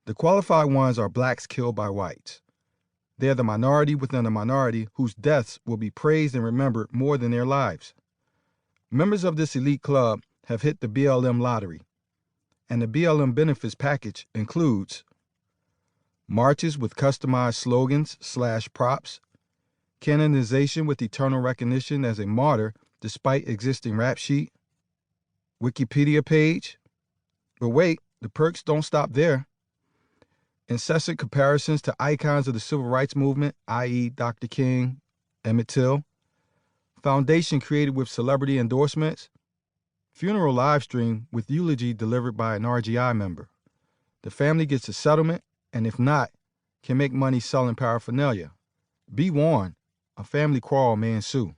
The qualified ones are blacks killed by whites. They are the minority within a minority whose deaths will be praised and remembered more than their lives. Members of this elite club have hit the BLM lottery, and the BLM benefits package includes marches with customized slogans/props, canonization with eternal recognition as a martyr despite existing rap sheet, Wikipedia page, but wait, the perks don't stop there. Incessant comparisons to icons of the civil rights movement, i.e. Dr. King, Emmett Till, foundation created with celebrity endorsements, funeral live stream with eulogy delivered by an RGI member. The family gets a settlement, and if not, can make money selling paraphernalia. Be warned, a family quarrel may ensue.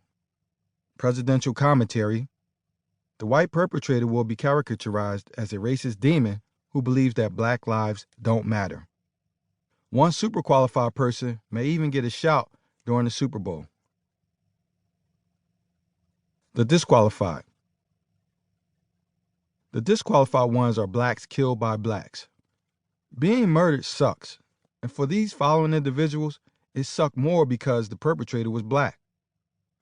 Presidential commentary. The white perpetrator will be caricaturized as a racist demon who believes that black lives don't matter. One super qualified person may even get a shout during the Super Bowl. The disqualified. The disqualified ones are blacks killed by blacks. Being murdered sucks, and for these following individuals, it sucked more because the perpetrator was black.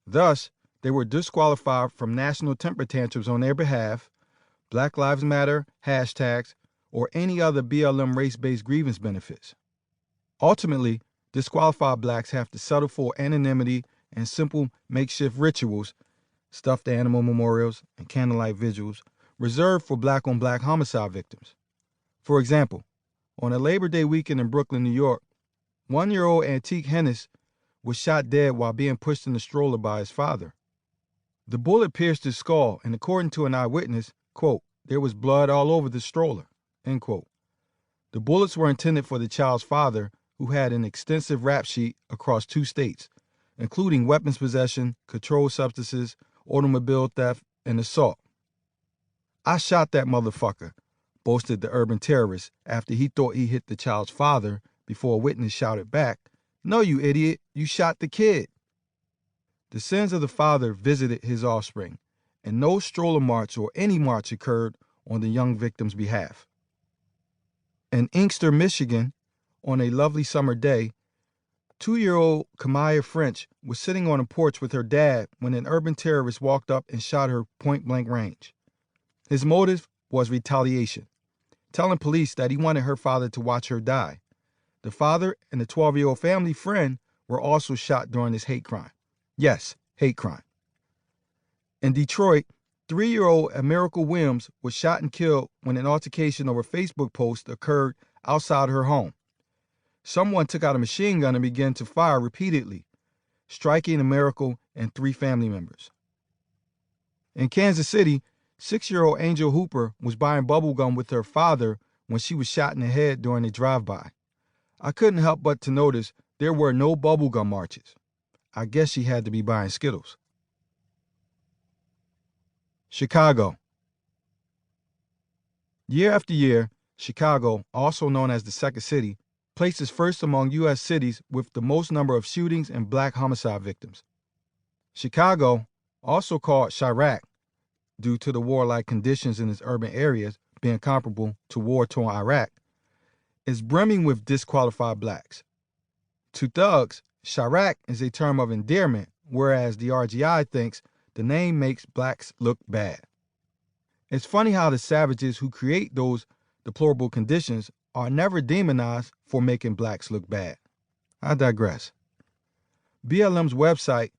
Thus, they were disqualified from national temper tantrums on their behalf, Black Lives Matter hashtags, or any other BLM race-based grievance benefits. Ultimately, disqualified blacks have to settle for anonymity and simple makeshift rituals, stuffed animal memorials, and candlelight vigils reserved for black-on-black homicide victims. For example, on a Labor Day weekend in Brooklyn, New York, 1-year-old Antique Hennis was shot dead while being pushed in a stroller by his father. The bullet pierced his skull, and according to an eyewitness, quote, there was blood all over the stroller, end quote. The bullets were intended for the child's father, who had an extensive rap sheet across 2 states, including weapons possession, controlled substances, automobile theft, and assault. I shot that motherfucker, boasted the urban terrorist after he thought he hit the child's father before a witness shouted back, no, you idiot, you shot the kid. The sins of the father visited his offspring, and no stroller march or any march occurred on the young victim's behalf. In Inkster, Michigan, on a lovely summer day, 2-year-old Kamaya French was sitting on a porch with her dad when an urban terrorist walked up and shot her point-blank range. His motive was retaliation, telling police that he wanted her father to watch her die. The father and the 12-year-old family friend were also shot during this hate crime. Yes, hate crime. In Detroit, 3-year-old America Williams was shot and killed when an altercation over Facebook post occurred outside her home. Someone took out a machine gun and began to fire repeatedly, striking America and 3 family members. In Kansas City, 6-year-old Angel Hooper was buying bubblegum with her father when she was shot in the head during a drive-by. I couldn't help but to notice there were no bubblegum marches. I guess she had to be buying Skittles. Chicago. Year after year, Chicago, also known as the Second City, places first among U.S. cities with the most number of shootings and black homicide victims. Chicago, also called Chiraq, due to the warlike conditions in its urban areas being comparable to war-torn Iraq, is brimming with disqualified blacks. To thugs, Chiraq is a term of endearment, whereas the RGI thinks the name makes blacks look bad. It's funny how the savages who create those deplorable conditions are never demonized for making blacks look bad. I digress. BLM's website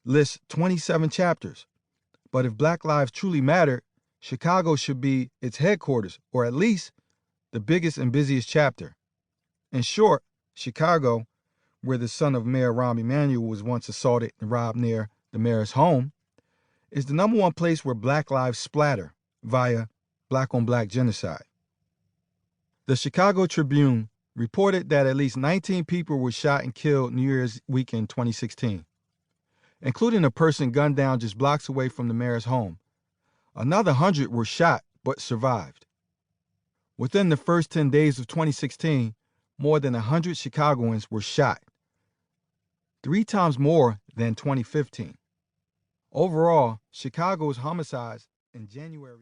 lists 27 chapters, but if Black lives truly matter, Chicago should be its headquarters, or at least the biggest and busiest chapter. In short, Chicago, where the son of Mayor Rahm Emanuel was once assaulted and robbed near the mayor's home, is the #1 place where black lives splatter via black-on-black genocide. The Chicago Tribune reported that at least 19 people were shot and killed New Year's weekend 2016, including a person gunned down just blocks away from the mayor's home. Another 100 were shot but survived. Within the first 10 days of 2016, more than 100 Chicagoans were shot, 3 times more than 2015. Overall, Chicago's homicides in January